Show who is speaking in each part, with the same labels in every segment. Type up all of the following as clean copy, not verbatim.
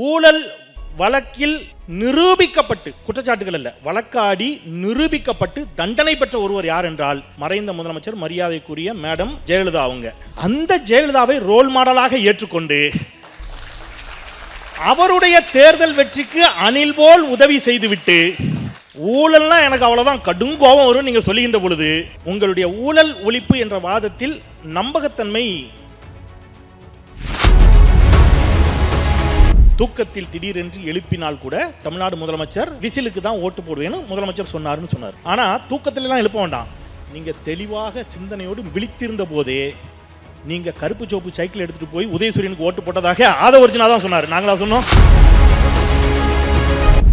Speaker 1: ஊழல் வழக்கில் நிரூபிக்கப்பட்டு, குற்றச்சாட்டுகள் அல்ல, வழக்காடி நிரூபிக்கப்பட்டு தண்டனை பெற்ற ஒருவர் யார் என்றால் மறைந்த முதலமைச்சர் மரியாதைக்குரிய மேடம் ஜெயலலிதா. அவங்க அந்த ஜெயலலிதாவை ரோல் மாடலாக ஏற்றுக்கொண்டு அவருடைய தேர்தல் வெற்றிக்கு அணில் போல் உதவி செய்துவிட்டு, ஊழல்னா எனக்கு அவ்வளவுதான் கடும் கோபம் வரும் நீங்க சொல்லுகின்ற பொழுது, உங்களுடைய ஊழல் ஒழிப்பு என்ற வாதத்தில் நம்பகத்தன்மை, தூக்கத்தில் திடீரென்று எழுப்பினால் கூட தமிழ்நாடு முதலமைச்சர் விசிலுக்கு தான் ஓட்டு போடுவேன்னு முதலமைச்சர் சொன்னார். ஆனா தூக்கத்துல எல்லாம் எழுப்ப வேண்டாம். நீங்க தெளிவாக சிந்தனையோடு விழித்திருந்த போதே நீங்க கருப்பு சோப்பு சைக்கிள் எடுத்துட்டு போய் உதயசூரியனுக்கு ஓட்டு போட்டதாக ஆத ஒரிஜினா தான் சொன்னார். நாங்களா சொன்னோம்?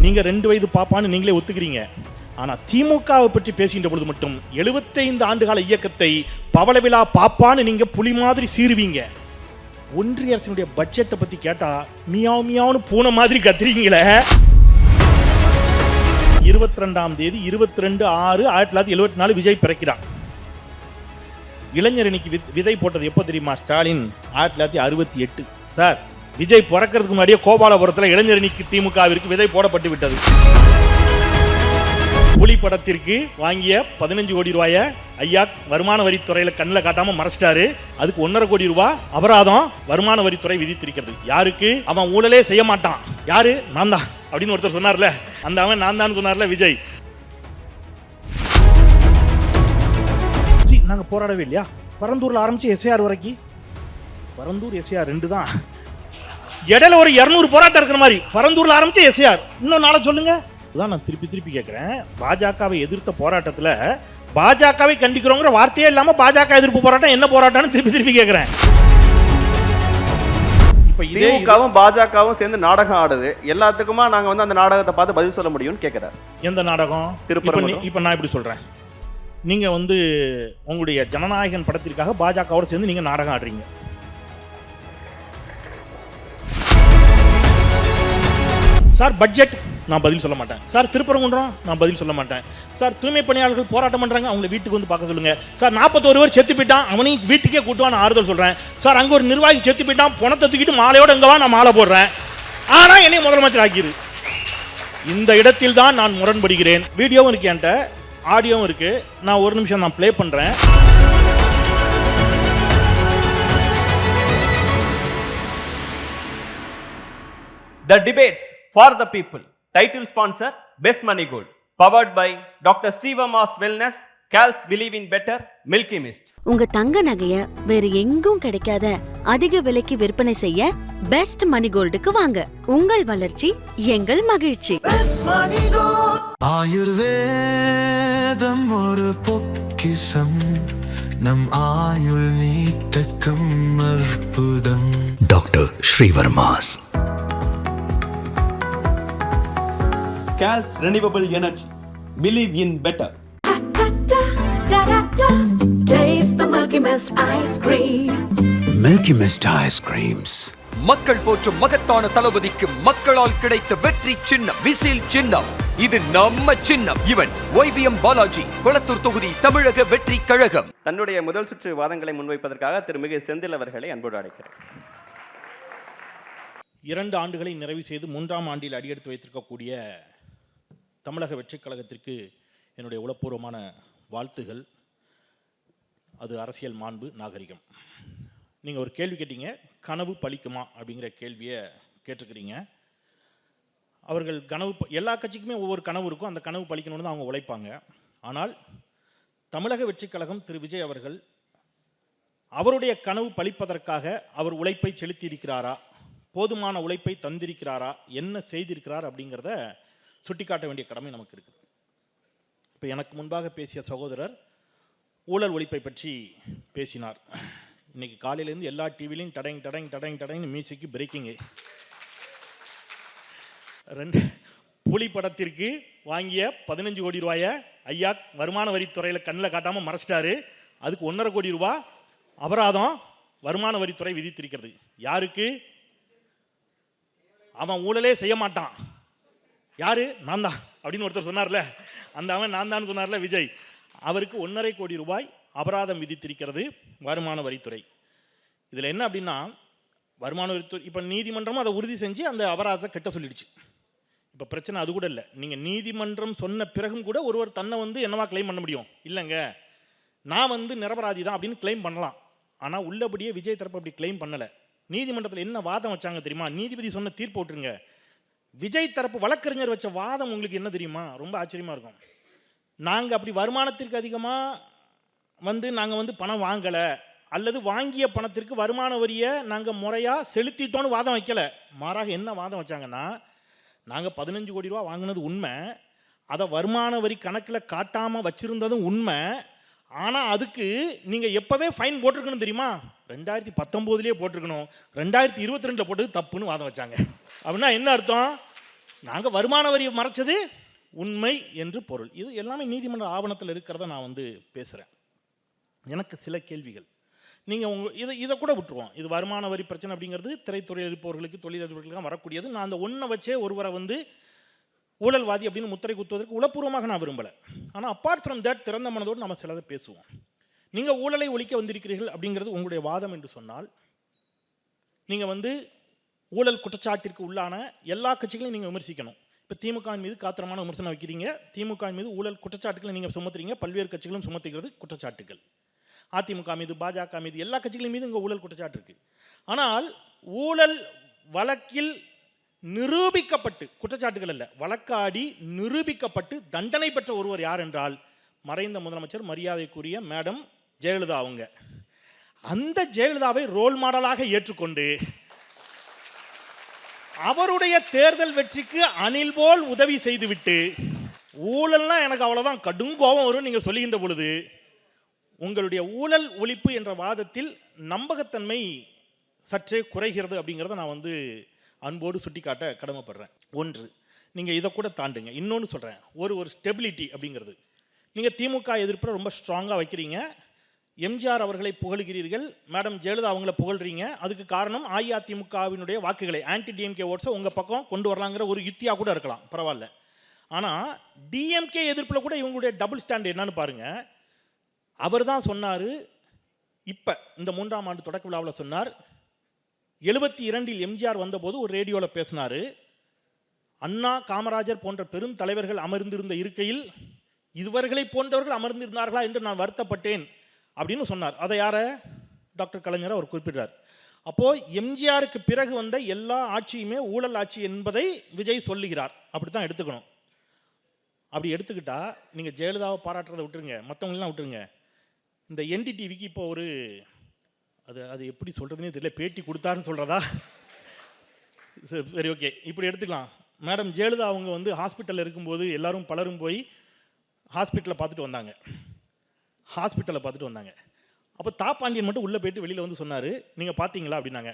Speaker 1: நீங்க 2 வயது பாப்பான்னு நீங்களே ஒத்துக்கிறீங்க. ஆனா திமுகவை பற்றி பேசுகின்ற பொழுது மட்டும் 75 ஆண்டுகால இயக்கத்தை பவளவிழா பாப்பான்னு நீங்க புலி மாதிரி சீருவீங்க. ஒன்றிய அரசினுடைய பட்ஜெட்டை பத்தி கேட்டா மியாவ் மியாவ்னு பூனை மாதிரி கத்துறீங்களே. 22ஆம் தேதி 22/6/1974 விஜய் பிறக்கிறான். இளைஞரணிக்கு விதை போட்டது எப்போ தெரியுமா? ஸ்டாலின் 1968. சார், விஜய் பிறக்கிறதுக்கு முன்னாடியே கோபாலபுரத்தில் இளைஞரணிக்கு திமுகவிற்கு விதை போடப்பட்டு விட்டது. புலி படத்திற்கு வாங்கிய 15 கோடி ரூபாயை ஐயா வருமான வரித்துறையில கண்ணில் காட்டாம மறைச்சிட்டாரு. அதுக்கு 1.5 கோடி ரூபாய் அபராதம் வருமான வரித்துறை விதித்திருக்கிறது. யாருக்கு? அவன் ஊழலே செய்ய மாட்டான். யாரு? நான் தான் அப்படின்னு ஒருத்தர் சொன்னார்ல, அந்த அவன் நான் தான் சொன்னார்ல விஜய். நாங்க போராடவே இல்லையா? பரந்தூர்ல ஆரம்பிச்சு எஸ்ஐஆர் வரைக்கும், பரந்தூர் எஸ்ஐஆர் 2 தான். இடையில ஒரு 200 போராட்டம் இருக்கிற மாதிரி பரந்தூர்ல ஆரம்பிச்சு எஸ்ஐஆர். இன்னும் நாளை சொல்லுங்க. நான் திருப்பி கேட்கிறேன். பாஜகவை எதிர்த்த போராட்டத்தில் பாஜகவை கண்டிக்கிறோங்கிற வார்த்தையே இல்லாம பாஜக எதிர்ப்பு போராட்டம் என்ன போராட்டம்னு திருப்பி கேட்கிறேன். இப்ப
Speaker 2: திமுகவும் பாஜகவும் சேர்ந்து நாடகம் ஆடுது. எல்லாத்துக்குமா நாங்க அந்த நாடகத்தை பார்த்து பதில் சொல்ல முடியும்னு கேட்கிறார்.
Speaker 1: எந்த நாடகம்? இப்ப நான் இப்படி சொல்றேன். நீங்க உங்களுடைய ஜனநாயகன் படத்திற்காக பாஜகவோட சேர்ந்து நீங்க நாடகம் ஆடுறீங்க. சார் பட்ஜெட், நான் பதில் சொல்ல மாட்டேன். சார் திருப்பரங்குன்றம், நான் பதில் சொல்ல மாட்டேன். சார் தூய்மை பணியாளர்கள் போராட்டம் பண்றாங்க, அவங்களை வீட்டுக்கு வந்து பார்க்க சொல்லுங்க. சார் 41 பேர் செத்து போயிட்டான், அவனையும் வீட்டுக்கே கூட்டுவான், ஆறுதல் சொல்றேன். சார் அங்க ஒரு நிர்வாகி செத்து போயிட்டான், பணத்தை தூக்கிட்டு மாலையோட எங்கவா நான் மாலை போடுறேன். ஆனா என்னை முதலமைச்சர் ஆக்கிரு. இந்த இடத்தில் தான் நான் முரண்படுகிறேன். வீடியோவும் இருக்கு, என்கிட்ட ஆடியோவும் இருக்கு. நான் ஒரு நிமிஷம் நான் ப்ளே பண்றேன்.
Speaker 2: The debates for the people. Title sponsor Best Money Gold. Powered by Dr. Stevamas Wellness, Cal's Believe in Better, Milky Mist.
Speaker 3: உங்க தங்க நகைய வேற எங்கும் கிடைக்காத அதிக விலைக்கு விற்பனை செய்ய பெஸ்ட் மணி கோல்டுக்கு வாங்க. உங்கள் வளர்ச்சி எங்கள் மகிழ்ச்சி.
Speaker 4: ஆயுர்வேதம் ஒரு பொக்கிஷம், நம் ஆயுள் நீட்டக்கும் அற்புதம். Doctor Srivarma's.
Speaker 5: Cal's Renewable Energy. Believe in better.
Speaker 6: Taste the Milky Mist ice cream.
Speaker 4: Milky Mist ice creams.
Speaker 7: மக்கள் போற்றும் மகத்தான தளபதிக்கு மக்களால் கிடைத்த வெற்றி சின்னம் விசில் சின்னம். இது நம்ம சின்னம். இவன் YBM பாலாஜி, கொளத்தூர் தொகுதி, தமிழக வெற்றி கழகம்.
Speaker 2: தன்னுடைய முதல் சுற்று வாதங்களை முன்வைப்பதற்காக திருமிகு செந்தில் அவர்களை அன்போடு அழைக்கிறேன்.
Speaker 1: 2 ஆண்டுகளை நிறைவு செய்து 3ஆம் ஆண்டில் அடியெடுத்து வைத்திருக்கக்கூடிய தமிழக வெற்றிக் கழகத்திற்கு என்னுடைய உளப்பூர்வமான வாழ்த்துகள். அது அரசியல் மாண்பு, நாகரிகம். நீங்கள் ஒரு கேள்வி கேட்டீங்க, கனவு பலிக்குமா அப்படிங்கிற கேள்வியை கேட்டிருக்கிறீங்க. அவர்கள் கனவு, எல்லா கட்சிக்குமே ஒவ்வொரு கனவு இருக்கும், அந்த கனவு பலிக்கணும்னு தான் அவங்க உழைப்பாங்க. ஆனால் தமிழக வெற்றிக் கழகம் திரு விஜய் அவர்கள் அவருடைய கனவு பலிப்பதற்காக அவர் உழைப்பை செலுத்தி இருக்கிறாரா, போதுமான உழைப்பை தந்திருக்கிறாரா, என்ன செய்திருக்கிறார் அப்படிங்கிறத சுட்டிக்காட்ட வேண்டிய கடமை நமக்கு இருக்குது. இப்போ எனக்கு முன்பாக பேசிய சகோதரர் ஊழல் ஒழிப்பை பற்றி பேசினார். இன்னைக்கு காலையிலேருந்து எல்லா டிவிலையும் டடங் மியூசிக்கு பிரேக்கிங்கு. புலி படத்திற்கு வாங்கிய 15 கோடி ரூபாயை ஐயா வருமான வரித்துறையில் கண்ணில் காட்டாமல் மறைச்சிட்டாரு. அதுக்கு 1.5 கோடி ரூபாய் அபராதம் வருமான வரித்துறை விதித்திருக்கிறது. யாருக்கு? அவன் ஊழலே செய்ய மாட்டான். யாரு? நான் தான் அப்படின்னு ஒருத்தர் சொன்னார்ல, அந்த அவன் நான் தான் சொன்னார்ல விஜய். அவருக்கு 1.5 கோடி ரூபாய் அபராதம் விதித்திருக்கிறது வருமான வரித்துறை. இதில் என்ன அப்படின்னா, வருமான வரித்துறை இப்போ நீதிமன்றமும் அதை உறுதி செஞ்சு அந்த அபராதத்தை கட்ட சொல்லிடுச்சு. இப்போ பிரச்சனை அது கூட இல்லை. நீங்கள் நீதிமன்றம் சொன்ன பிறகும் கூட ஒருவர் தன்னை வந்து என்னவா கிளைம் பண்ண முடியும்? இல்லைங்க நான் வந்து நிரபராதி தான் அப்படின்னு கிளைம் பண்ணலாம். ஆனால் உள்ளபடியே விஜய் தரப்பு அப்படி கிளைம் பண்ணலை. நீதிமன்றத்தில் என்ன வாதம் வச்சாங்க தெரியுமா? நீதிபதி சொன்ன தீர்ப்பு விட்டுருங்க. விஜய் தரப்பு வழக்கறிஞர் வச்ச வாதம் உங்களுக்கு என்ன தெரியுமா? ரொம்ப ஆச்சரியமாக இருக்கும். நாங்கள் அப்படி வருமானத்திற்கு அதிகமாக வந்து நாங்கள் வந்து பணம் வாங்கலை, அல்லது வாங்கிய பணத்திற்கு வருமான வரியை நாங்கள் முறையாக செலுத்திட்டோன்னு வாதம் வைக்கலை. மாறாக என்ன வாதம் வச்சாங்கன்னா, நாங்கள் 15 கோடி ரூபா வாங்கினது உண்மை, அதை வருமான வரி கணக்கில் காட்டாமல் வச்சுருந்ததும் உண்மை, ஆனால் அதுக்கு நீங்கள் எப்போவே ஃபைன் போட்டிருக்கணும் தெரியுமா? 2019 போட்டிருக்கணும், 2022 போட்டது தப்புன்னு வாதம் வச்சாங்க. அப்படின்னா என்ன அர்த்தம்? நாங்கள் வருமான வரியை மறைச்சது உண்மை என்று பொருள். இது எல்லாமே நீதிமன்ற ஆவணத்தில் இருக்கிறத நான் வந்து பேசுகிறேன். எனக்கு சில கேள்விகள். நீங்கள் இதை கூட விட்டுருவோம். இது வருமான வரி பிரச்சனை அப்படிங்கிறது திரைத்துறையில் இருப்பவர்களுக்கு, தொழிலதிபர்களுக்கு வரக்கூடியது. நான் அந்த ஒன்றை வச்சே ஒருவரை வந்து ஊழல்வாதி அப்படின்னு முத்திரை குத்துவதற்கு உளப்பூர்வமாக நான் விரும்பலை. ஆனால் அப்பார்ட் ஃப்ரம் தட் திறந்த மனதோடு நம்ம சிலதை பேசுவோம். நீங்கள் ஊழலை ஒழிக்க வந்திருக்கிறீர்கள் அப்படிங்கிறது உங்களுடைய வாதம் என்று சொன்னால், நீங்கள் வந்து ஊழல் குற்றச்சாட்டிற்கு உள்ளான எல்லா கட்சிகளையும் நீங்கள் விமர்சிக்கணும். இப்போ திமுக மீது காத்திரமான விமர்சனம் வைக்கிறீங்க, திமுக மீது ஊழல் குற்றச்சாட்டுகளை நீங்கள் சுமத்துறீங்க, பல்வேறு கட்சிகளும் சுமத்துகிறது குற்றச்சாட்டுகள். அதிமுக மீது, பாஜக மீது, எல்லா கட்சிகளின் மீது இங்கே ஊழல் குற்றச்சாட்டு இருக்குது. ஆனால் ஊழல் வழக்கில் நிரூபிக்கப்பட்டு, குற்றச்சாட்டுகள் அல்ல, வழக்காடி நிரூபிக்கப்பட்டு தண்டனை பெற்ற ஒருவர் யார் என்றால் மறைந்த முதலமைச்சர் மரியாதைக்குரிய மேடம் ஜெயலலிதா அவங்க. அந்த ஜெயலலிதாவை ரோல் மாடலாக ஏற்றுக்கொண்டு அவருடைய தேர்தல் வெற்றிக்கு அணில் போல் உதவி செய்துவிட்டு, ஊழல்னா எனக்கு அவ்வளோதான் கடும் கோபம் வரும் நீங்கள் சொல்லுகின்ற பொழுது, உங்களுடைய ஊழல் ஒழிப்பு என்ற வாதத்தில் நம்பகத்தன்மை சற்றே குறைகிறது அப்படிங்கிறத நான் வந்து அன்போடு சுட்டி காட்ட கடமைப்படுறேன். ஒன்று, நீங்கள் இதை கூட தாண்டுங்க. இன்னொன்று சொல்கிறேன், ஒரு ஸ்டெபிலிட்டி அப்படிங்கிறது. நீங்கள் திமுக எதிர்ப்பை ரொம்ப ஸ்ட்ராங்காக வைக்கிறீங்க, எம்ஜிஆர் அவர்களை புகழ்கிறீர்கள், மேடம் ஜெயலலிதா அவங்கள புகழ்கிறீங்க. அதுக்கு காரணம் அஇஅதிமுகவினுடைய வாக்குகளை, ஆன்டி டிஎம்கே ஓட்ஸை உங்கள் பக்கம் கொண்டு வரலாங்கிற ஒரு யுத்தியாக கூட இருக்கலாம், பரவாயில்ல. ஆனால் டிஎம்கே எதிர்ப்பில் கூட இவங்களுடைய டபுள் ஸ்டாண்ட் என்னன்னு பாருங்கள். அவர் தான் சொன்னார், இப்போ இந்த 3ஆம் ஆண்டு தொடக்க விழாவில் சொன்னார், 72 எம்ஜிஆர் வந்தபோது ஒரு ரேடியோவில் பேசினார், அண்ணா காமராஜர் போன்ற பெரும் தலைவர்கள் அமர்ந்திருந்த இருக்கையில் இவர்களை போன்றவர்கள் அமர்ந்திருந்தார்களா என்று நான் வருத்தப்பட்டேன் அப்படின்னு சொன்னார். அதை யார? டாக்டர் கலைஞர் அவர் குறிப்பிட்டார். அப்போது எம்ஜிஆருக்கு பிறகு வந்த எல்லா ஆட்சியுமே ஊழல் ஆட்சி என்பதை விஜய் சொல்லுகிறார். அப்படி தான் எடுத்துக்கணும். அப்படி எடுத்துக்கிட்டா நீங்கள் ஜெயலலிதாவை பாராட்டுறதை விட்டுருங்க, மற்றவங்களெலாம் விட்டுருங்க. இந்த என்டிடிவிக்கு இப்போ ஒரு அது எப்படி சொல்கிறதுனே தெரியல, பேட்டி கொடுத்தாருன்னு சொல்கிறதா? சரி, ஓகே, இப்படி எடுத்துக்கலாம். மேடம் ஜெயலலிதா அவங்க வந்து ஹாஸ்பிட்டலில் இருக்கும்போது எல்லாரும் பலரும் போய் ஹாஸ்பிட்டலை பார்த்துட்டு வந்தாங்க. அப்போ தாப்பாண்டியன் மட்டும் உள்ளே போயிட்டு வெளியில் வந்து சொன்னார், நீங்கள் பார்த்தீங்களா அப்படின்னாங்க.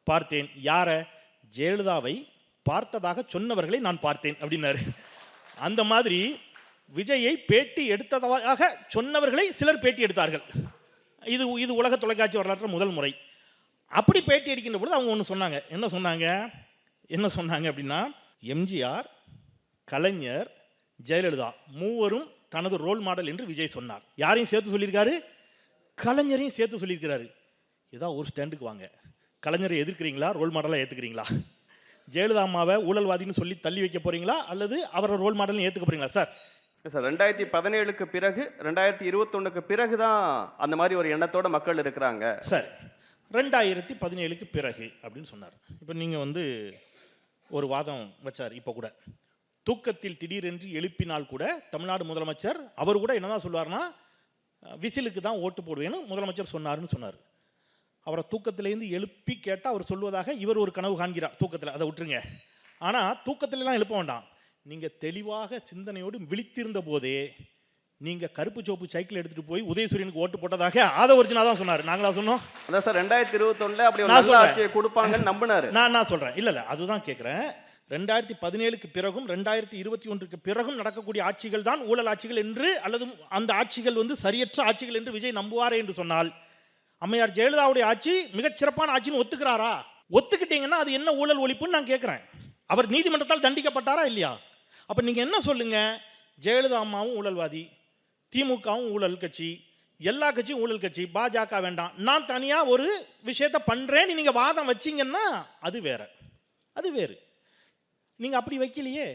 Speaker 1: பார்த்தேன். யாரை? ஜெயலலிதாவை பார்த்ததாக சொன்னவர்களை நான் பார்த்தேன் அப்படின்னாரு. அந்த மாதிரி விஜயை பேட்டி எடுத்ததாக சொன்னவர்களை சிலர் பேட்டி எடுத்தார்கள். இது உலக தொலைக்காட்சி வரலாற்று முதல் முறை. அப்படி பேட்டி அடிக்கின்ற பொழுது அவங்க ஒன்று சொன்னாங்க. என்ன சொன்னாங்க அப்படின்னா, எம்ஜிஆர், கலைஞர், ஜெயலலிதா மூவரும் தனது ரோல் மாடல் என்று விஜய் சொன்னார். யாரையும் சேர்த்து சொல்லியிருக்காரு? கலைஞரையும் சேர்த்து சொல்லியிருக்கிறாரு. ஏதாவது ஒரு ஸ்டாண்டுக்கு வாங்க. கலைஞரை எதிர்க்கிறீங்களா? ரோல் மாடலாக ஏற்றுக்கிறீங்களா? ஜெயலலிதா அம்மாவை ஊழல்வாதின்னு சொல்லி தள்ளி வைக்க போகிறீங்களா, அல்லது அவரை ரோல் மாடல்னு ஏற்றுக்க போகிறீங்களா? சார்
Speaker 2: 2017க்கு பிறகு 2021க்கு பிறகு தான் அந்த மாதிரி ஒரு எண்ணத்தோட மக்கள் இருக்கிறாங்க.
Speaker 1: சரி, 2017க்கு பிறகு அப்படின்னு சொன்னார். இப்போ நீங்கள் வந்து ஒரு வாதம் வச்சார். இப்போ கூட தூக்கத்தில் திடீரென்று எழுப்பினால் கூட தமிழ்நாடு முதலமைச்சர் அவர் கூட என்னதான் சொல்லுவார்னா, விசிலுக்கு தான் ஓட்டு போடுவேன்னு முதலமைச்சர் சொன்னார்னு சொன்னார். அவரை தூக்கத்திலேருந்து எழுப்பி கேட்டால் அவர் சொல்வதாக இவர் ஒரு கனவு காண்கிறார் தூக்கத்தில். அதை விட்டுருங்க. ஆனால் தூக்கத்திலலாம் எழுப்ப வேண்டாம். நீங்கள் தெளிவாக சிந்தனையோடு விழித்திருந்த போதே நீங்கள் கருப்பு சோப்பு சைக்கிள் எடுத்துகிட்டு போய் உதயசூரியனுக்கு ஓட்டு போட்டதாக அதை ஒரிஜினலாக தான் சொன்னார். நாங்களா சொன்னோம்?
Speaker 2: அதான் சார் 2021 அப்படி ஒரு நல்ல ஆட்சியை கொடுப்பாங்கன்னு நம்பினார்.
Speaker 1: நான் சொல்கிறேன். இல்லை அதுதான் கேட்குறேன். 2017க்கு பிறகும் 2021க்கு பிறகும் நடக்கக்கூடிய ஆட்சிகள் தான் ஊழல் ஆட்சிகள் என்று, அல்லது அந்த ஆட்சிகள் வந்து சரியற்ற ஆட்சிகள் என்று விஜய் நம்புவாரே என்று சொன்னால், அம்மையார் ஜெயலலிதாவுடைய ஆட்சி மிகச்சிறப்பான ஆட்சின்னு ஒத்துக்கிறாரா? ஒத்துக்கிட்டீங்கன்னா அது என்ன ஊழல் ஒழிப்புன்னு நான் கேட்குறேன். அவர் நீதிமன்றத்தால் தண்டிக்கப்பட்டாரா இல்லையா? அப்போ நீங்கள் என்ன சொல்லுங்க? ஜெயலலிதா அம்மாவும் ஊழல்வாதி, திமுகவும் ஊழல் கட்சி, எல்லா கட்சியும் ஊழல் கட்சி, பாஜக வேண்டாம், நான் தனியாக ஒரு விஷயத்தை பண்ணுறேன்னு நீங்கள் வாதம் வச்சிங்கன்னா அது வேறு, அது வேறு. நீங்கள் அப்படி வைக்கலையே,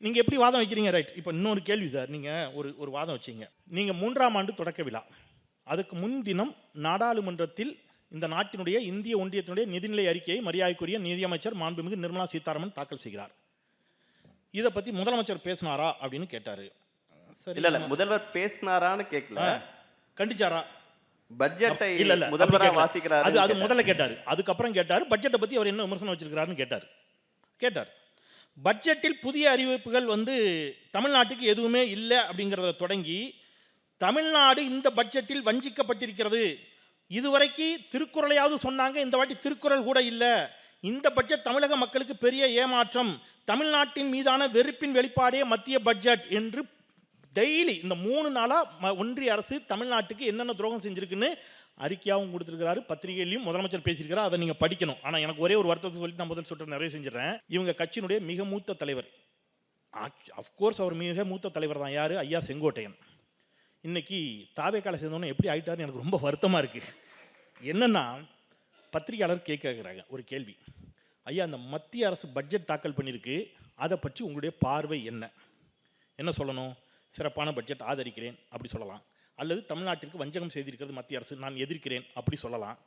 Speaker 1: நீங்கள் எப்படி வாதம் வைக்கிறீங்க? ரைட். இப்போ இன்னொரு கேள்வி சார், நீங்கள் ஒரு வாதம் வச்சிங்க. நீங்கள் 3ஆம் ஆண்டு தொடக்க விழா, அதுக்கு முன்தினம் நாடாளுமன்றத்தில் இந்த நாட்டினுடைய இந்திய ஒன்றியத்தினுடைய நிதிநிலை அறிக்கையை மரியாதைக்குரிய நிதியமைச்சர் மாண்புமிகு நிர்மலா சீதாராமன் தாக்கல் செய்கிறார். இதை பற்றி முதலமைச்சர் பேசினாரா அப்படின்னு கேட்டார். சரி,
Speaker 2: இல்ல முதல்வர் பேசினாரான்னு கேட்கல,
Speaker 1: கண்டிச்சாரா?
Speaker 2: பட்ஜெட்டை
Speaker 1: இல்ல
Speaker 2: முதல்வரா வாசிக்கிறாரு
Speaker 1: அது முதல்ல கேட்டார். அதுக்கப்புறம் கேட்டார் பட்ஜெட்டை பற்றி அவர் என்ன விமர்சனம் வச்சிருக்கிறாருன்னு கேட்டார். பட்ஜெட்டில் புதிய அறிவிப்புகள் தமிழ்நாட்டுக்கு எதுவுமே இல்லை அப்படிங்கிறத தொடங்கி, தமிழ்நாடு இந்த பட்ஜெட்டில் வஞ்சிக்கப்பட்டிருக்கிறது, இதுவரைக்கு திருக்குறளையாவது சொன்னாங்க, இந்த வாட்டி திருக்குறள் கூட இல்லை, இந்த பட்ஜெட் தமிழக மக்களுக்கு பெரிய ஏமாற்றம், தமிழ்நாட்டின் மீதான வெறுப்பின் வெளிப்பாடே மத்திய பட்ஜெட் என்று டெய்லி இந்த 3 நாளாக ஒன்றிய அரசு தமிழ்நாட்டுக்கு என்னென்ன துரோகம் செஞ்சுருக்குன்னு அறிக்கையாகவும் கொடுத்துருக்கிறாரு, பத்திரிகையிலையும் முதலமைச்சர் பேசியிருக்கிறார். அதை நீங்கள் படிக்கணும். ஆனால் எனக்கு ஒரே ஒரு வருத்தத்தை சொல்லிட்டு நான் முதல் சொல்லிட்டு நிறைய செஞ்சிடறேன். இவங்க கட்சியினுடைய மிக மூத்த தலைவர், அஃப்கோர்ஸ் அவர் மிக மூத்த தலைவர் தான், யார்? ஐயா செங்கோட்டையன். இன்னைக்கு தாவேக்கால சேர்ந்தோன்னே எப்படி ஆகிட்டாருன்னு எனக்கு ரொம்ப வருத்தமாக இருக்குது. என்னென்னா, பத்திரிகையாளர் கேட்குறாங்க ஒரு கேள்வி, ஐயா அந்த மத்திய அரசு பட்ஜெட் தாக்கல் பண்ணியிருக்கு, அதை பற்றி உங்களுடைய பார்வை என்ன சொல்லணும்? சிறப்பான பட்ஜெட், ஆதரிக்கிறேன் அப்படி சொல்லலாம், அல்லது தமிழ்நாட்டிற்கு வஞ்சகம் செய்திருக்கிறது மத்திய அரசு, நான் எதிர்க்கிறேன் அப்படி சொல்லலாம்.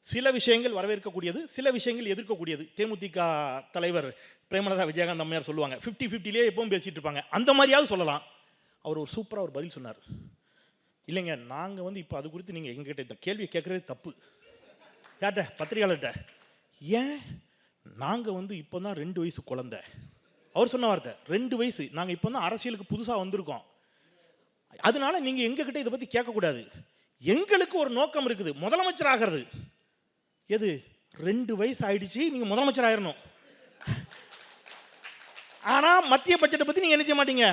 Speaker 1: சில விஷயங்கள் வரவேற்கக்கூடியது, சில விஷயங்கள் எதிர்க்கக்கூடியது. தேமுதிக தலைவர் பிரேமலதா விஜயகாந்த் அம்மையார் சொல்லுவாங்க 50-50லே எப்பவும் பேசிகிட்டு இருப்பாங்க, அந்த மாதிரியாவது சொல்லலாம். அவர் ஒரு சூப்பராக ஒரு பதில் சொன்னார். இல்லைங்க, நாங்கள் இப்போ அது குறித்து நீங்கள் எங்ககிட்ட இந்த கேள்வியை கேட்குறதே தப்பு. யார்கிட்ட? பத்திரிகையாளர்கிட்ட. ஏன்? நாங்கள் இப்போ தான் 2 வயசு குழந்தை. அவர் சொன்ன வார்த்தை 2 வயசு, நாங்கள் இப்போ தான் அரசியலுக்கு புதுசாக வந்திருக்கோம், அதனால நீங்கள் எங்ககிட்ட இதை பற்றி கேட்கக்கூடாது. எங்களுக்கு ஒரு நோக்கம் இருக்குது, முதலமைச்சர் ஆகிறது. எது? 2 வயசு ஆயிடுச்சு, நீங்கள் முதலமைச்சர் ஆயிடணும். ஆனால் மத்திய பட்ஜெட்டை பற்றி நீங்கள் என்ன செய்ய மாட்டீங்க,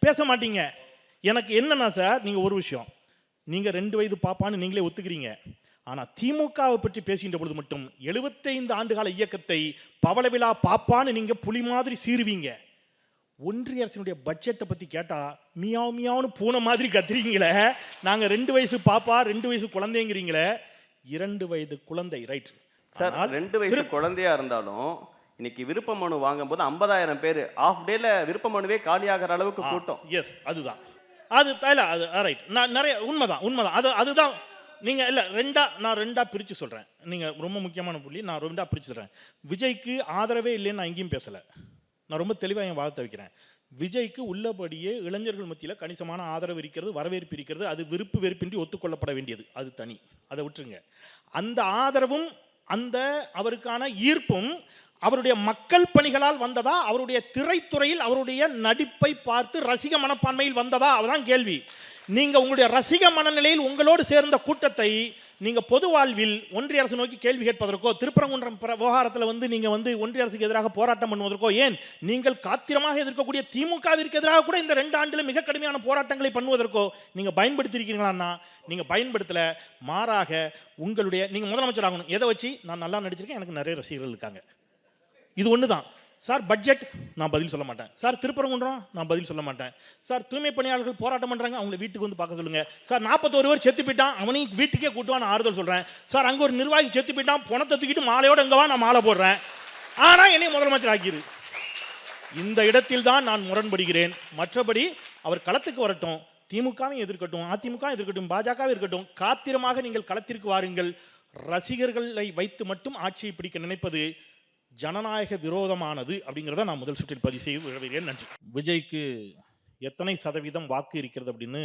Speaker 1: பேச மாட்டீங்க. எனக்கு என்னன்னா சார், நீங்கள் ஒரு விஷயம், நீங்கள் 2 வயது பாப்பான்னு நீங்களே ஒத்துக்கிறீங்க. ஆனால் திமுகவை பற்றி பேசுகின்ற பொழுது மட்டும் 75 ஆண்டுகால இயக்கத்தை பவள விழா பாப்பான்னு நீங்கள் புலி மாதிரி சீருவீங்க. ஒன்றிய அரசினுடைய பட்ஜெட்டை பற்றி கேட்டால் மியாவ் மியாவுன்னு பூனை மாதிரி கத்துறீங்களே. நாங்கள் 2 வயசு பாப்பா 2 வயசு குழந்தைங்கிறீங்களே. 2 வயது குழந்தை, ரைட்
Speaker 2: சார். 2 வயசு குழந்தையா இருந்தாலும் இன்னைக்கு விருப்ப மனு வாங்கும்போது 50,000 பேர் ஆஃப் டேல விருப்ப மனுவே காலியாகிற அளவுக்கு கூட்டம்.
Speaker 1: எஸ், அதுதான் அது ரைட். நான் நிறைய உண்மைதான் அதுதான். நீங்கள் இல்லை நான் ரெண்டாக பிரித்து சொல்கிறேன். நீங்கள் ரொம்ப முக்கியமான புள்ளி, நான் 2ஆக பிரித்து சொல்கிறேன். விஜய்க்கு ஆதரவே இல்லைன்னு நான் எங்கேயும் பேசலை, நான் ரொம்ப தெளிவாக என் வாதத்தை வைக்கிறேன். விஜய்க்கு உள்ளபடியே இளைஞர்கள் மத்தியில் கணிசமான ஆதரவு இருக்கிறது, வரவேற்பு இருக்கிறது, அது விருப்பு வெறுப்பின்றி ஒத்துக்கொள்ளப்பட வேண்டியது, அது தனி, அதை விட்டுருங்க. அந்த ஆதரவும் அந்த அவருக்கான ஈர்ப்பும் அவருடைய மக்கள் பணிகளால் வந்ததா, அவருடைய திரைத்துறையில் அவருடைய நடிப்பை பார்த்து ரசிக மனப்பான்மையில் வந்ததா, அதுதான் கேள்வி. நீங்கள் உங்களுடைய ரசிக மனநிலையில் உங்களோடு சேர்ந்த கூட்டத்தை நீங்கள் பொது வாழ்வில் ஒன்றிய அரசு நோக்கி கேள்வி கேட்பதற்கோ, திருப்பரங்குன்றம் விவகாரத்தில் நீங்கள் ஒன்றிய அரசுக்கு எதிராக போராட்டம் பண்ணுவதற்கோ, ஏன் நீங்கள் காத்திரமாக எதிர்க்கக்கூடிய திமுகவிற்கு எதிராக கூட இந்த 2 ஆண்டில் மிக கடுமையான போராட்டங்களை பண்ணுவதற்கோ நீங்கள் பயன்படுத்தியிருக்கீங்களான்னா நீங்கள் பயன்படுத்தலை. மாறாக உங்களுடைய நீங்கள் முதலமைச்சர் ஆகணும், எதை வச்சு? நான் நல்லா நடிச்சிருக்கேன், எனக்கு நிறைய ரசிகர்கள் இருக்காங்க, இது ஒன்று தான். சார் பட்ஜெட், நான் பதில் சொல்ல மாட்டேன். சார் திருப்பரங்குன்றம், நான் பதில் சொல்ல மாட்டேன். சார் தூய்மை பணியாளர்கள் போராட்டம் பண்ணுறாங்க, அவங்கள வீட்டுக்கு வந்து பார்க்க சொல்லுங்கள். சார் 41 பேர் செத்து போயிட்டான், அவனையும் வீட்டுக்கே கூட்டுவான், நான் ஆறுதல் சொல்கிறேன். சார் அங்கே ஒரு நிர்வாகி செத்து போயிட்டான், பணத்தை தூக்கிட்டு மாலையோடு எங்கவா, நான் மாலை போடுறேன். ஆனால் என்னை முதலமைச்சர் ஆக்கிரு. இந்த இடத்தில் தான் நான் முரண்படுகிறேன். மற்றபடி அவர் களத்துக்கு வரட்டும், திமுகவும் எதிர்க்கட்டும், அதிமுக எதிர்க்கட்டும், பாஜக இருக்கட்டும், காத்திரமாக நீங்கள் களத்திற்கு வாருங்கள். ரசிகர்களை வைத்து மட்டும் ஆட்சியை பிடிக்க நினைப்பது ஜனநாயக விரோதமானது அப்படிங்கிறத நான் முதல் சுற்றில் பதிவு செய்ய விரும்புகிறேன். நன்றி. விஜய்க்கு எத்தனை சதவீதம் வாக்கு இருக்கிறது அப்படின்னு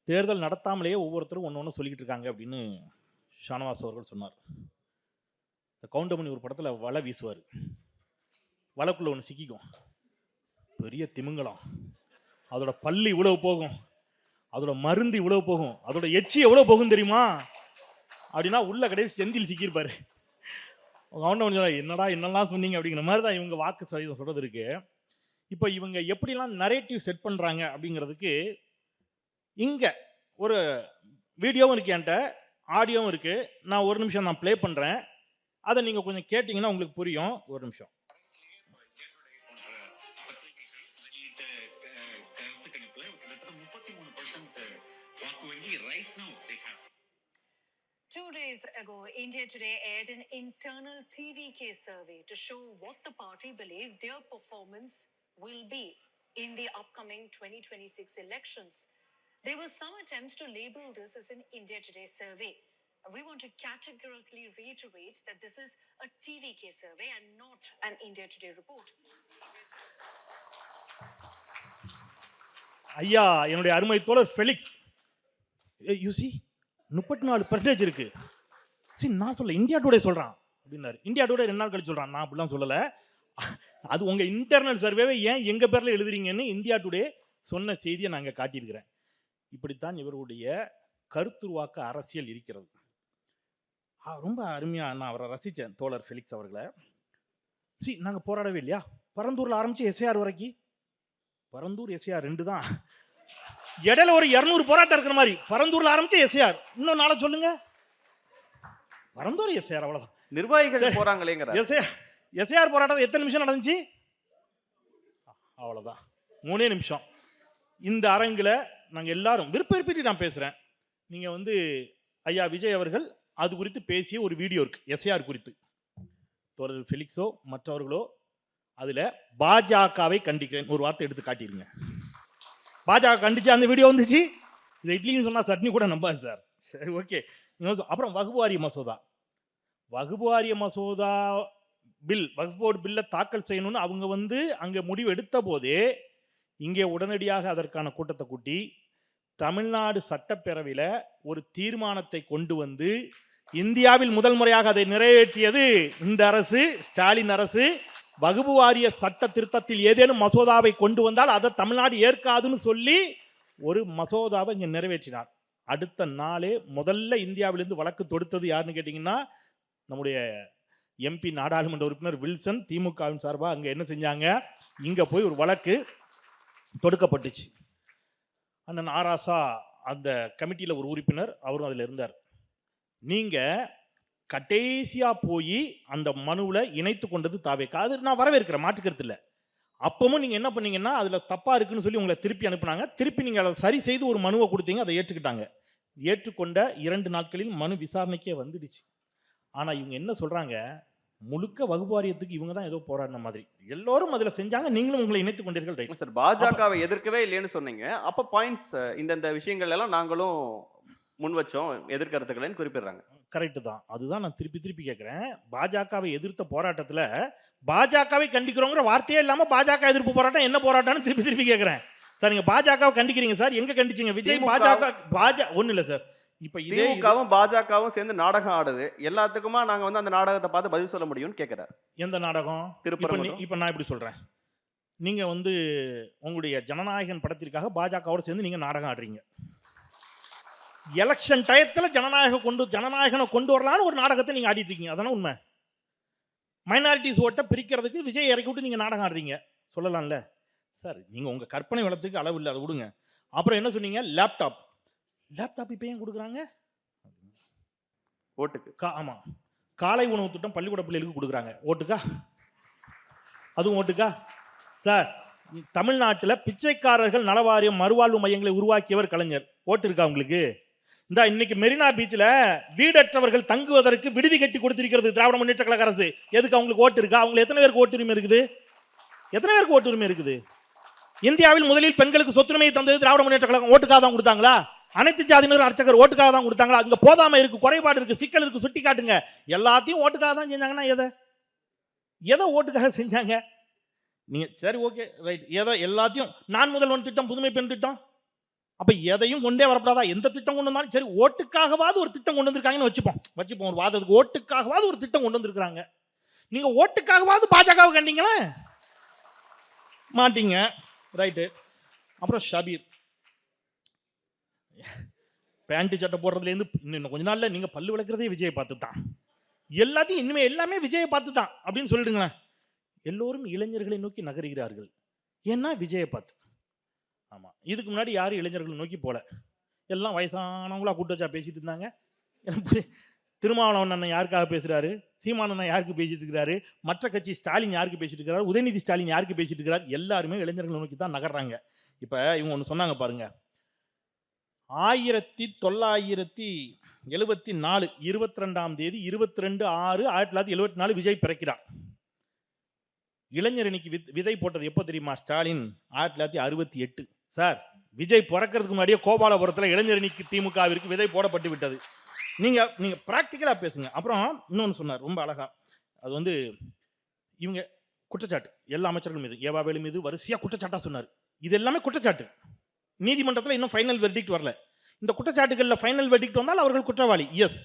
Speaker 1: தேர்தல் நடத்தாமலேயே ஒவ்வொருத்தரும் ஒன்று சொல்லிக்கிட்டு இருக்காங்க அப்படின்னு ஷானவாஸ் அவர்கள் சொன்னார். இந்த கவுண்டமணி ஒரு படத்தில் வலை வீசுவார், வலைக்குள்ள ஒன்று சிக்கிக்கும், பெரிய திமிங்கலம், அதோட பல்லு இவ்வளவு போகும், அதோட மருந்து இவ்வளவு போகும், அதோட எச்சி எவ்வளோ போகும் தெரியுமா அப்படின்னா உள்ள கடைசி செந்தில் சிக்கியிருப்பாரு. என்னடா என்னெல்லாம் சொன்னீங்க அப்படிங்கிற மாதிரி தான் இவங்க வாக்கு சதவீதம் சொல்றது இருக்கு. இப்போ இவங்க எப்படிலாம் நரேட்டிவ் செட் பண்ணுறாங்க அப்படிங்கிறதுக்கு இங்கே ஒரு வீடியோவும் இருக்கு, என்கிட்ட ஆடியோவும் இருக்கு. நான் ஒரு நிமிஷம் நான் ப்ளே பண்ணுறேன், அதை நீங்கள் கொஞ்சம் கேட்டிங்கன்னா உங்களுக்கு புரியும். ஒரு நிமிஷம்.
Speaker 8: வாக்கு வங்கி right now they have.
Speaker 6: 2 days ago, India Today aired an internal TVK survey to show what the party believe their performance will be in the upcoming 2026 elections. There were some attempts to label this as an India Today survey. We want to categorically reiterate that this is a TVK survey and not an India Today report.
Speaker 1: ஐயா என்னுடைய அருமை தோழர் Felix UC 34% இருக்கு. சரி நான் சொல்ல India today சொல்றான் அப்படின்னாரு. இந்தியா டுடே 2 நாள் கழிச்சு சொல்றான். நான் அப்படிலாம் சொல்லலை. அது உங்க இன்டர்னல் சர்வேவை ஏன் எங்க பேர்ல எழுதுறீங்கன்னு இந்தியா டுடே சொன்ன செய்தியை நாங்கள் காட்டியிருக்கிறேன். இப்படித்தான் இவருடைய கருத்துருவாக்க அரசியல் இருக்கிறது. ரொம்ப அருமையா நான் அவரை ரசித்தேன் தோழர் ஃபெலிக்ஸ் அவர்களை. சரி நாங்கள் போராடவே இல்லையா? பரந்தூரில் ஆரம்பிச்சு எஸ்ஐஆர் வரைக்கும். பரந்தூர் எஸ்ஐஆர் 2 தான். இடையில ஒரு 200 போராட்டம் இருக்கிற மாதிரி. பரந்தூர்ல ஆரம்பிச்சு எஸ்ஐஆர். இன்னும் நாளை சொல்லுங்க. பரந்தூர் எஸ்ஐஆர் அவ்வளவுதான்.
Speaker 2: நிர்வாகிகள் போறாங்களேங்கிற
Speaker 1: எஸ்ஐஆர் போராட்டம் எத்தனை நிமிஷம் நடந்துச்சு? அவ்வளவுதான் 3 நிமிஷம். இந்த அரங்கில் நாங்கள் எல்லாரும் விருப்பி நான் பேசுறேன். நீங்க ஐயா விஜய் அவர்கள் அது குறித்து பேசிய ஒரு வீடியோ இருக்கு எஸ்ஐஆர் குறித்து. தோழர் ஃபெலிக்ஸோ மற்றவர்களோ அதுல பாஜகவை கண்டிக்கிறேன் ஒரு வார்த்தை எடுத்து காட்டிருங்க. பாஜக கண்டிச்சு அந்த வீடியோ வந்துச்சு. இது இட்லின்னு சொன்னா சட்னி கூட நம்பாது சார். சரி ஓகே. அப்புறம் வகுப்பு வாரிய மசோதா. வகுப்பு வாரிய மசோதா பில் வகுப்பு போர்டு பில்லை தாக்கல் செய்யணும்னு அவங்க அங்கே முடிவு எடுத்த போதே இங்கே உடனடியாக அதற்கான கூட்டத்தை கூட்டி தமிழ்நாடு சட்டப்பேரவையில் ஒரு தீர்மானத்தை கொண்டு வந்து இந்தியாவில் முதல் முறையாக அதை நிறைவேற்றியது இந்த அரசு, ஸ்டாலின் அரசு. வகுப்பு வாரிய சட்ட திருத்தத்தில் ஏதேனும் மசோதாவை கொண்டு வந்தால் அதை தமிழ்நாடு ஏற்காதுன்னு சொல்லி ஒரு மசோதாவை இங்கே நிறைவேற்றினார். அடுத்த நாளே முதல்ல இந்தியாவிலிருந்து வழக்கு தொடுத்தது யாருன்னு கேட்டிங்கன்னா நம்முடைய எம்பி நாடாளுமன்ற உறுப்பினர் வில்சன் திமுகவின் சார்பாக அங்கே என்ன செஞ்சாங்க, இங்கே போய் ஒரு வழக்கு தொடுக்கப்பட்டுச்சு. அண்ணன் ஆராசா அந்த கமிட்டியில் ஒரு உறுப்பினர், அவரும் அதில் இருந்தார். நீங்கள் கடைசியாக போய் அந்த மனுவில் இணைத்து கொண்டது தாவேக்கா. அது நான் வரவேற்கிறேன், மாற்றுக்கிறது இல்லை. அப்பவும் நீங்கள் என்ன பண்ணீங்கன்னா அதில் தப்பாக இருக்குன்னு சொல்லி உங்களை திருப்பி அனுப்புனாங்க. திருப்பி நீங்கள் அதை சரி செய்து ஒரு மனுவை கொடுத்தீங்க, அதை ஏற்றுக்கிட்டாங்க. ஏற்றுக்கொண்ட 2 நாட்களில் மனு விசாரணைக்கே வந்துடுச்சு. ஆனால் இவங்க என்ன சொல்கிறாங்க, முழுக்க வகுப்பு வாரியத்துக்கு இவங்க தான் ஏதோ போராடின மாதிரி. எல்லோரும் அதில் செஞ்சாங்க, நீங்களும் உங்களை இணைத்துக் கொண்டீர்கள். ரைட்
Speaker 2: சார், பாஜகவை எதிர்க்கவே இல்லைன்னு சொன்னீங்க. அப்போ பாயிண்ட்ஸ் இந்த விஷயங்கள் எல்லாம் நாங்களும் முன் வச்சோம் எதிர்கருத்துக்களைன்னு குறிப்பிடுறாங்க.
Speaker 1: கரெக்டு தான். அதுதான் நான் திருப்பி கேட்குறேன். பாஜகவை எதிர்த்த போராட்டத்தில் பாஜகவை கண்டிக்கிறோங்கிற வார்த்தையே இல்லாமல் பாஜக எதிர்ப்பு போராட்டம் என்ன போராட்டம்னு திருப்பி கேட்குறேன். சார் நீங்கள் பாஜகவை கண்டிக்கிறீங்க சார், எங்கே கண்டிச்சிங்க? விஜய் பாஜக ஒன்றும் இல்லை சார். இப்போ
Speaker 2: திமுகவும் பாஜகவும் சேர்ந்து நாடகம் ஆடுது, எல்லாத்துக்குமா நாங்கள் அந்த நாடகத்தை பார்த்து பதில் சொல்ல முடியும்னு கேட்குறாரு.
Speaker 1: எந்த நாடகம்? இப்போ நான் இப்படி சொல்கிறேன், நீங்கள் உங்களுடைய ஜனநாயகன் படத்திற்காக பாஜகவோடு சேர்ந்து நீங்கள் நாடகம் ஆடுறீங்க. எலெக்ஷன் டயத்தில் ஜனநாயகனை கொண்டு வரலான்னு ஒரு நாடகத்தை நீங்கள் ஆடிட்டு இருக்கீங்க. அதான உண்மை. மைனாரிட்டிஸ் ஓட்டை பிரிக்கிறதுக்கு விஜய் இறக்கி விட்டு நீங்கள் நாடகம் ஆடுறீங்க. சொல்லலாம்ல சார், நீங்கள் உங்கள் கற்பனை வளத்துக்கு அளவு இல்லை, அதை விடுங்க. அப்புறம் என்ன சொன்னீங்க? லேப்டாப் இப்போ ஏன் கொடுக்குறாங்க?
Speaker 2: ஓட்டுக்கு.
Speaker 1: ஆமாம், காலை உணவு திட்டம் பள்ளிக்கூட பிள்ளைகளுக்கு கொடுக்குறாங்க. ஓட்டுக்கா? அதுவும் ஓட்டுக்கா? சார், தமிழ்நாட்டில் பிச்சைக்காரர்கள் நலவாரியம் மறுவாழ்வு மையங்களை உருவாக்கியவர் கலைஞர். ஓட்டு இருக்கா உங்களுக்கு? இந்த இன்னைக்கு மெரினா பீச்சில் வீடற்றவர்கள் தங்குவதற்கு விடுதி கட்டி கொடுத்திருக்கிறது திராவிட முன்னேற்ற கழக அரசு. எதுக்கு அவங்களுக்கு ஓட்டு இருக்கா? அவங்களுக்கு எத்தனை பேருக்கு ஓட்டுரிமை இருக்குது? எத்தனை பேருக்கு ஓட்டுரிமை இருக்குது? இந்தியாவில் முதலில் பெண்களுக்கு சொத்துரிமையை தந்தது திராவிட முன்னேற்ற கழகம். ஓட்டுக்காக தான் கொடுத்தாங்களா? அனைத்து ஜாதியினர் அர்ச்சகர் ஓட்டுக்காக தான் கொடுத்தாங்களா? அங்கே போதாமை இருக்கு, குறைபாடு இருக்கு, சிக்கல் இருக்கு, சுட்டி காட்டுங்க. எல்லாத்தையும் ஓட்டுக்காக தான் செஞ்சாங்கன்னா எதை ஓட்டுக்காக செஞ்சாங்க? நீங்க சரி ஓகே ரைட், ஏதோ எல்லாத்தையும் நான் முதல்வன் திட்டம், புதுமை பெண் திட்டம், அப்ப எதையும் கொண்டே வரப்படாதா? எந்த திட்டம் கொண்டு வந்தாலும் சரி, ஓட்டுக்காகவாது ஒரு திட்டம் கொண்டு வந்திருக்காங்கன்னு வச்சுப்போம் ஒரு வாதத்துக்கு. ஓட்டுக்காகவாது ஒரு திட்டம் கொண்டு வந்திருக்காங்க. நீங்க ஓட்டுக்காகவாது பாஜகவை கண்டீங்களா? மாட்டீங்க. ரைட்டு. அப்புறம் ஷபீர் பேண்ட் சட்டை போடுறதுலேருந்து இன்னும் கொஞ்ச நாள்ல நீங்க பல்லு விளக்குறதே விஜயை பார்த்து தான், எல்லாத்தையும் இனிமே எல்லாமே விஜயை பார்த்து தான் அப்படின்னு சொல்லிடுங்களேன். எல்லோரும் இளைஞர்களை நோக்கி நகர்கிறார்கள். ஏன்னா விஜயை பார்த்து. ஆமாம், இதுக்கு முன்னாடி யாரும் இளைஞர்களை நோக்கி போல, எல்லாம் வயசானவங்களா கூட்டு வச்சா பேசிட்டு இருந்தாங்க. திருமாவளவன் அண்ணன் யாருக்காக பேசுறாரு? சீமானண்ணன் யாருக்கு பேசிட்டு இருக்கிறாரு? மற்ற கட்சி ஸ்டாலின் யாருக்கு பேசிட்டு இருக்கிறாரு? உதயநிதி ஸ்டாலின் யாருக்கு பேசிட்டு இருக்கிறார்? எல்லாருமே இளைஞர்களை நோக்கி தான் நகர்றாங்க. இப்போ இவங்க ஒன்று சொன்னாங்க பாருங்க, 1974 22ஆம் தேதி 22/6/1974 விஜய் பிறக்கிறார். இளைஞரணிக்கு விதை போட்டது எப்போ தெரியுமா ஸ்டாலின்? 1968. சார், விஜய் பிறக்கிறதுக்கு முன்னாடியே கோபாலபுரத்தில் இளைஞரணிக்கு திமுகவிற்கு விதை போடப்பட்டு விட்டது. நீங்க பிராக்டிக்கலா பேசுங்க. அப்புறம் இன்னொன்று சொன்னார் ரொம்ப அழகா. அது வந்து இவங்க குற்றச்சாட்டு எல்லா அமைச்சர்கள் மீது, ஏவாவேலு மீது வரிசையா குற்றச்சாட்டா சொன்னார். இது எல்லாமே குற்றச்சாட்டு. நீதிமன்றத்தில் இன்னும் ஃபைனல் வெர்டிக்ட் வரல. இந்த குற்றச்சாட்டுகளில் ஃபைனல் வெர்டிக்ட் வந்தால் அவர்கள் குற்றவாளி. எஸ்,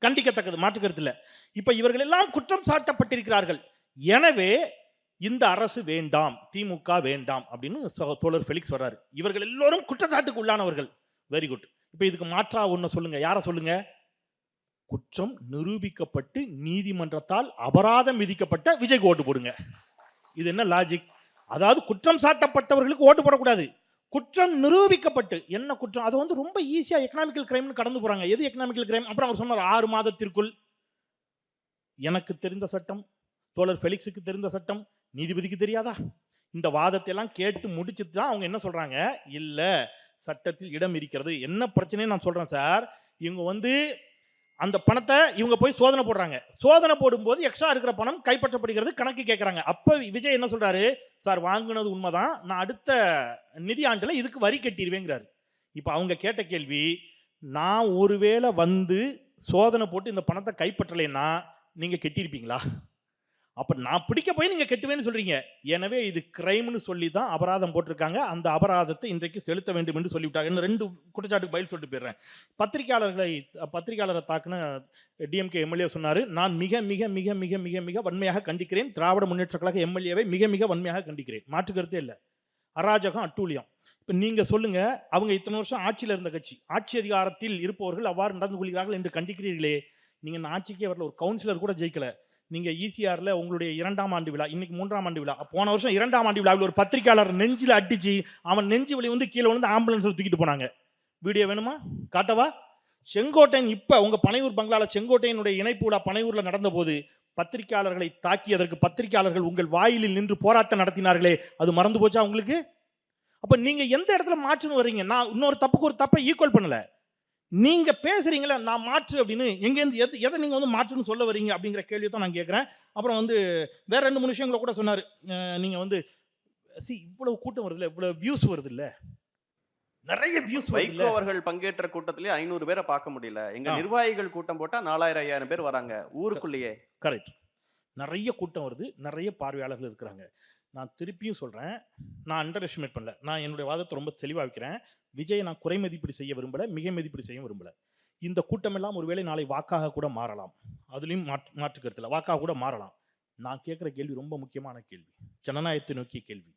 Speaker 1: கண்டிக்கத்தக்கது, மாற்று கருத்து இல்லை. இப்ப இவர்கள் எல்லாம் குற்றம் சாட்டப்பட்டிருக்கிறார்கள். எனவே இந்த அரசு வேண்டாம், திமுக வேண்டாம் அப்படின்னு தோழர் ஃபெலிக்ஸ் வர்றாரு. இவர்கள் எல்லோரும் குற்றச்சாட்டுக்கு உள்ளானவர்கள். Very good. இப்ப இதுக்கு மாற்றா ஒண்ணு சொல்லுங்க. யார சொல்லுங்க? குற்றம் நிரூபிக்கப்பட்டு நீதிமன்றத்தால் அபராதம் விதிக்கப்பட்ட விஜய்க்கு ஓட்டு போடுங்க. இது என்ன லாஜிக்? அதாவது குற்றம் சாட்டப்பட்டவர்களுக்கு ஓட்டு போடக்கூடாது. குற்றம் நிரூபிக்கப்பட்டு என்ன குற்றம், அது வந்து ரொம்ப ஈஸியா எக்கனாமிக்கல் கிரைம்னு கடந்து போறாங்க. எது எக்கனாமிக்கல் கிரைம்? அப்புறம் அவர் சொன்னார் 6 மாதத்திற்குள். எனக்கு தெரிந்த சட்டம், தோழர் ஃபெலிக்ஸுக்கு தெரிந்த சட்டம், நீதிபதிக்கு தெரியாதா? இந்த வாதத்தை எல்லாம் கேட்டு முடிச்சுட்டு தான் அவங்க என்ன சொல்றாங்க, இல்ல சட்டத்தில் இடம் இருக்கிறது. என்ன பிரச்சனைன்னு நான் சொல்றேன் சார். இவங்க வந்து அந்த பணத்தை இவங்க போய் சோதனை போடுறாங்க. சோதனை போடும்போது எக்ஸ்ட்ரா இருக்கிற பணம் கைப்பற்றப்படுகிறது, கணக்கு கேட்கறாங்க. அப்ப விஜய் என்ன சொல்றாரு, சார் வாங்கினது உண்மைதான், நான் அடுத்த நிதி ஆண்டுல இதுக்கு வரி கட்டிடுவேங்கிறாரு. இப்ப அவங்க கேட்ட கேள்வி, நான் ஒருவேளை வந்து சோதனை போட்டு இந்த பணத்தை கைப்பற்றலைன்னா நீங்க கட்டியிருப்பீங்களா? அப்ப நான் பிடிக்க போய் நீங்க கட்டுவேன்னு சொல்றீங்க. எனவே இது கிரைம்னு சொல்லி தான் அபராதம் போட்டிருக்காங்க. அந்த அபராதத்தை இன்றைக்கு செலுத்த வேண்டும் என்று சொல்லிவிட்டாங்க. இன்னும் 2 குற்றச்சாட்டுக்கு பதில் சொல்லிட்டு போயிடுறேன். பத்திரிகையாளரை தாக்குன டிஎம்கே எம்எல்ஏ சொன்னாரு, நான் மிக மிக மிக மிக மிக மிக வன்மையாக கண்டிக்கிறேன். திராவிட முன்னேற்ற கழக எம்எல்ஏவை மிக மிக வன்மையாக கண்டிக்கிறேன். மாற்று கருத்தே இல்லை. அராஜகம், அட்டூழியம். இப்ப நீங்க சொல்லுங்க, அவங்க இத்தனை வருஷம் ஆட்சியில் இருந்த கட்சி, ஆட்சி அதிகாரத்தில் இருப்பவர்கள் அவ்வாறு நடந்து கொள்கிறார்கள் என்று கண்டிக்கிறீர்களே. நீங்க இந்த ஆட்சிக்கே வரல, ஒரு கவுன்சிலர் கூட ஜெயிக்கல. நீங்க ஈசிஆர்ல உங்களுடைய 2ஆம் ஆண்டு விழா, இன்னைக்கு 3ஆம் ஆண்டு விழா, போன வருஷம் 2ஆம் ஆண்டு விழாவில் ஒரு பத்திரிகையாளர் நெஞ்சில அடிச்சு அவன் நெஞ்சு வலி வந்து கீழே வந்து ஆம்புலன்ஸ்ல தூக்கிட்டு போனாங்க. வீடியோ வேணுமா? காட்டவா? செங்கோட்டையன், இப்ப உங்க பனையூர் பங்களால செங்கோட்டையனுடைய இணைப்பு விழா பனையூர்ல நடந்த போது பத்திரிகையாளர்களை தாக்கியதற்கு பத்திரிகையாளர்கள் உங்கள் வாயிலில் நின்று போராட்டம் நடத்தினார்களே, அது மறந்து போச்சா உங்களுக்கு? அப்ப நீங்க எந்த இடத்துல மாற்றுன்னு வர்றீங்க? நான் இன்னொரு தப்புக்கு ஒரு தப்பை ஈக்குவல் பண்ணல. நீங்க பேசுறீங்களா நான் மாற்று அப்படின்னு, எங்கேருந்து எதை நீங்க வந்து மாற்றுன்னு சொல்ல வரீங்க அப்படிங்கிற கேள்வியை தான் நான் கேட்குறேன். அப்புறம் வந்து வேற 2-3 விஷயங்களை கூட சொன்னார். நீங்க வந்து இவ்வளவு கூட்டம் வருது இல்லை, இவ்வளவு வியூஸ் வருது இல்லை, நிறைய வியூஸ் வருது.
Speaker 2: வைகோ அவர்கள் பங்கேற்ற கூட்டத்திலே 500 பேரை பார்க்க முடியல. எங்க நிர்வாகிகள் கூட்டம் போட்டா 4000-5000 பேர் வராங்க ஊருக்குள்ளேயே.
Speaker 1: கரெக்ட். நிறைய கூட்டம் வருது, நிறைய பார்வையாளர்கள் இருக்கிறாங்க. நான் திருப்பியும் சொல்றேன், நான் அண்டர் எஸ்டிமேட் பண்ணல. நான் என்னுடைய வாதத்தை ரொம்ப தெளிவா வைக்கிறேன். விஜய் நான் குறை மதிப்பீடு செய்ய விரும்பல, மிக மதிப்பீடு செய்ய விரும்பல. இந்த கூட்டம் எல்லாம் ஒருவேளை நாளை வாக்காக கூட மாறலாம். அதுலயும் மாற்று கருத்துல வாக்காக கூட மாறலாம். நான் கேட்கிற கேள்வி ரொம்ப முக்கியமான கேள்வி, ஜனநாயகத்தை நோக்கிய கேள்வி.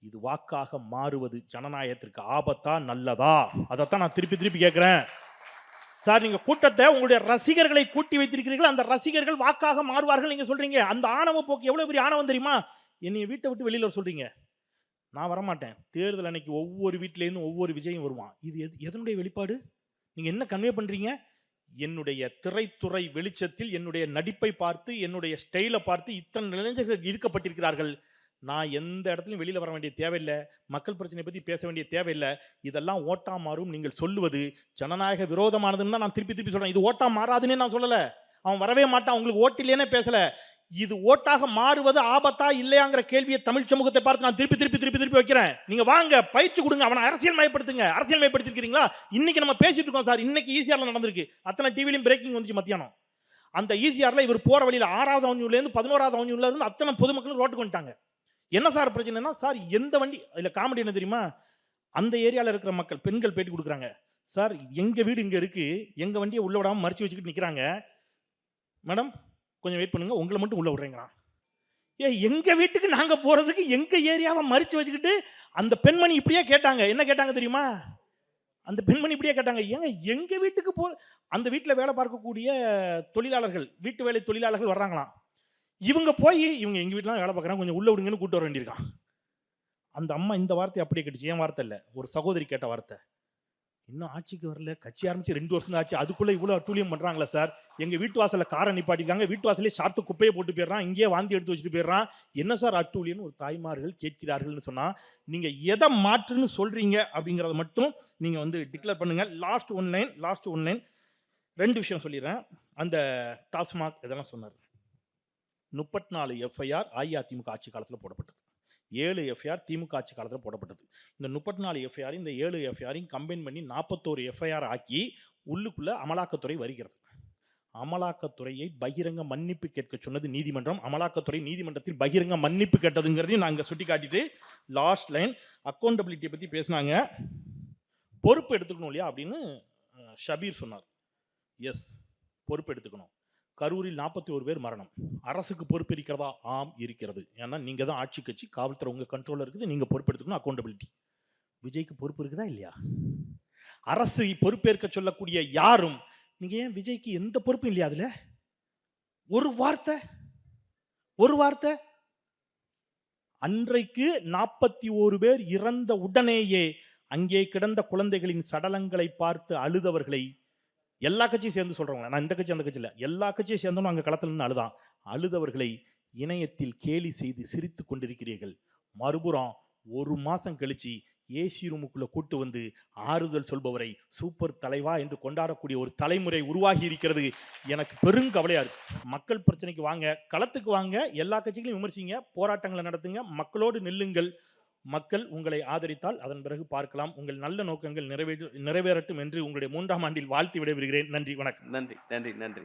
Speaker 1: இது வாக்காக மாறுவது ஜனநாயகத்திற்கு ஆபத்தா நல்லதா? அதைத்தான் நான் திருப்பி திருப்பி கேட்கிறேன். சார், நீங்க கூட்டத்தை உங்களுடைய ரசிகர்களை கூட்டி வைத்திருக்கிறீர்கள், அந்த ரசிகர்கள் வாக்காக மாறுவார்கள் நீங்க சொல்றீங்க. அந்த ஆணவ போக்கு எவ்வளவு பெரிய ஆணவம் தெரியுமா? என்னைய வீட்டை விட்டு வெளியில சொல்றீங்க, நான் வரமாட்டேன். தேர்தல் அன்னைக்கு ஒவ்வொரு வீட்டிலேருந்து ஒவ்வொரு விஜயம் வருவான். இது எதனுடைய வெளிப்பாடு? நீங்க என்ன கன்வே பண்றீங்க? என்னுடைய திரைத்துறை வெளிச்சத்தில் என்னுடைய நடிப்பை பார்த்து, என்னுடைய ஸ்டைலை பார்த்து இத்தனை இளைஞர்கள் ஈர்க்கப்பட்டிருக்கிறார்கள். நான் எந்த இடத்துலையும் வெளியில வர வேண்டிய தேவையில்லை, மக்கள் பிரச்சனை பத்தி பேச வேண்டிய தேவையில்லை. இதெல்லாம் ஓட்டா மாறும் நீங்கள் சொல்லுவது ஜனநாயக விரோதமானதுன்னு தான் நான் திருப்பி திருப்பி சொல்றேன். இது ஓட்டா மாறாதுன்னு நான் சொல்லல. அவன் வரவே மாட்டான், உங்களுக்கு ஓட்டு இல்லைன்னே பேசல. இது ஓட்டாக மாறுவது ஆபத்தா இல்லையாங்கிற கேள்வியை தமிழ் சமூகத்தை பார்த்து நான் திருப்பி திருப்பி திருப்பி திருப்பி வைக்கிறேன். நீங்க வாங்க, பயிற்சி கொடுங்க, அவனை அரசியல் மயப்படுத்துங்க. அரசியல் மயப்படுத்திருக்கீங்களா? இன்னைக்கு நம்ம பேசிட்டு இருக்கோம் சார், இன்னைக்கு ஈசிஆர்ல நடந்திருக்கு. அத்தனை டிவிலையும் பிரேக்கிங் வந்துச்சு மத்தியானம். அந்த ஈசிஆர்ல இவர் போற வழியில 6வது அவென்யூல இருந்து 11வது அவென்யூல இருந்து அத்தனை பொதுமக்களும் ரோட்டுக்கு வந்துட்டாங்க. என்ன சார் பிரச்சனைனா, சார் எந்த வண்டி, இதுல காமெடி என்ன தெரியுமா? அந்த ஏரியால இருக்கிற மக்கள், பெண்கள் பேட்டி கொடுக்குறாங்க. சார், எங்க வீடு இங்க இருக்கு, எங்க வண்டியை உள்ள விடாம மறைச்சு வச்சுக்கிட்டு நிக்கிறாங்க. மேடம் கொஞ்சம் வெயிட் பண்ணுங்க, உங்களை மட்டும் உள்ள விடுறேங்கிறான். எங்க வீட்டுக்கு நாங்க போறதுக்கு எங்க ஏரியாவை மறிச்சு வச்சுக்கிட்டு அந்த பெண்மணி இப்படியே கேட்டாங்க. என்ன கேட்டாங்க தெரியுமா? அந்த பெண்மணி இப்படியே கேட்டாங்க, ஏங்க எங்க வீட்டுக்கு அந்த வீட்டில் வேலை பார்க்கக்கூடிய தொழிலாளர்கள், வீட்டு வேலை தொழிலாளர்கள் வர்றாங்களாம். இவங்க போய் இவங்க எங்க வீட்டில் வேலை பார்க்குறாங்க, கொஞ்சம் உள்ள விடுங்கன்னு கூட்டு வர வேண்டியிருக்கான். அந்த அம்மா இந்த வார்த்தை அப்படியே கேட்டுச்சு. ஏன் வார்த்தை இல்லை, ஒரு சகோதரி கேட்ட வார்த்தை. இன்னும் ஆட்சிக்கு வரல, கட்சி ஆரம்பிச்சு 2 வருஷம் தான் ஆச்சு, அதுக்குள்ள இவ்வளவு அட்டூழியம் பண்றாங்களா சார்? எங்க வீட்டு வாசல்ல காரை நிப்பாட்டிருக்காங்க, வீட்டு வாசலே ஷார்ட் குப்பையை போட்டு போயிடுறான், இங்கேயே வாந்தி எடுத்து வச்சுட்டு போயிடுறான். என்ன சார் அட்டூழியம்னு ஒரு தாய்மார்கள் கேட்கிறார்கள்னு சொன்னா, நீங்க எதை மாற்றுன்னு சொல்றீங்க அப்படிங்கறத மட்டும் நீங்க வந்து டிக்ளேர் பண்ணுங்க. லாஸ்ட் ஒன் லைன் 2 விஷயம் சொல்லிடுறேன். அந்த டாஸ்மாக் இதெல்லாம் சொன்னார். 34 எஃப்ஐஆர் அஇஅதிமுக ஆட்சி காலத்துல போடப்பட்டது. 7 எஃப்ஐஆர் திமுக ஆட்சி காலத்துல போடப்பட்டது. இந்த 34 எஃப்ஐஆர் இந்த 7 எஃப்ஐஆரையும் கம்பைன் பண்ணி 41 எஃப்ஐஆர் ஆக்கி உள்ளுக்குள்ள அமலாக்கத்துறை வருகிறது. அமலாக்கத்துறையை பகிரங்க மன்னிப்பு கேட்க சொன்னது நீதிமன்றம். அமலாக்கத்துறை நீதிமன்றத்தில் பகிரங்க மன்னிப்பு கேட்டதுங்கிறதையும் நாங்க சுட்டி காட்டிட்டு, லாஸ்ட் லைன் அக்கௌண்டபிலிட்டியை பத்தி பேசினாங்க. பொறுப்பு எடுத்துக்கணும் இல்லையா அப்படின்னு ஷபீர் சொன்னார். எஸ், பொறுப்பு எடுத்துக்கணும். கரூரில் 41 பேர் மரணம். அரசுக்கு பொறுப்பு இருக்கிறதா? ஆம், இருக்கிறது. ஏன்னா நீங்க தான் ஆட்சி கட்சி, காவல்துறை உங்க கண்ட்ரோல்ல இருக்குது, நீங்க பொறுப்பு எடுத்துக்கணும். அக்கௌண்டபிலிட்டி. விஜய்க்கு பொறுப்பு இருக்குதா இல்லையா? அரசு பொறுப்பேற்க சொல்லக்கூடிய யாரும், நீங்க ஏன் விஜய்க்கு எந்த பொறுப்பும் இல்லையா? அதுல ஒரு வார்த்தை அன்றைக்கு 41 பேர் இறந்த உடனேயே அங்கே கிடந்த குழந்தைகளின் சடலங்களை பார்த்து அழுதவர்களை, எல்லா கட்சியும் சேர்ந்து சொல்றவங்க, நான் இந்த கட்சி அந்த கட்சி இல்ல, எல்லா கட்சியும் சேர்ந்தோம் அங்க களத்துல நின்று அழுதான். அழுதவர்களை இணையத்தில் கேலி செய்து சிரித்துக் கொண்டிருக்கிறீர்கள். மறுபுறம் 1 மாசம் கழிச்சு ஏசி ரூமுக்குள்ள கூட்டு வந்து ஆறுதல் சொல்பவரை சூப்பர் தலைவா என்று கொண்டாடக்கூடிய ஒரு தலைமுறை உருவாகி இருக்கிறது. எனக்கு பெருங்கவலையா இருக்கு. மக்கள் பிரச்சனைக்கு வாங்க, களத்துக்கு வாங்க, எல்லா கட்சிகளையும் விமர்சிங்க, போராட்டங்களை நடத்துங்க, மக்களோடு நில்லுங்கள். மக்கள் உங்களை ஆதரித்தால் அதன் பிறகு பார்க்கலாம். உங்கள் நல்ல நோக்கங்கள் நிறைவேறட்டும் என்று உங்களுடைய 3ஆம் ஆண்டில் வாழ்த்து விடைபெறுகிறேன். நன்றி, வணக்கம்.
Speaker 2: நன்றி.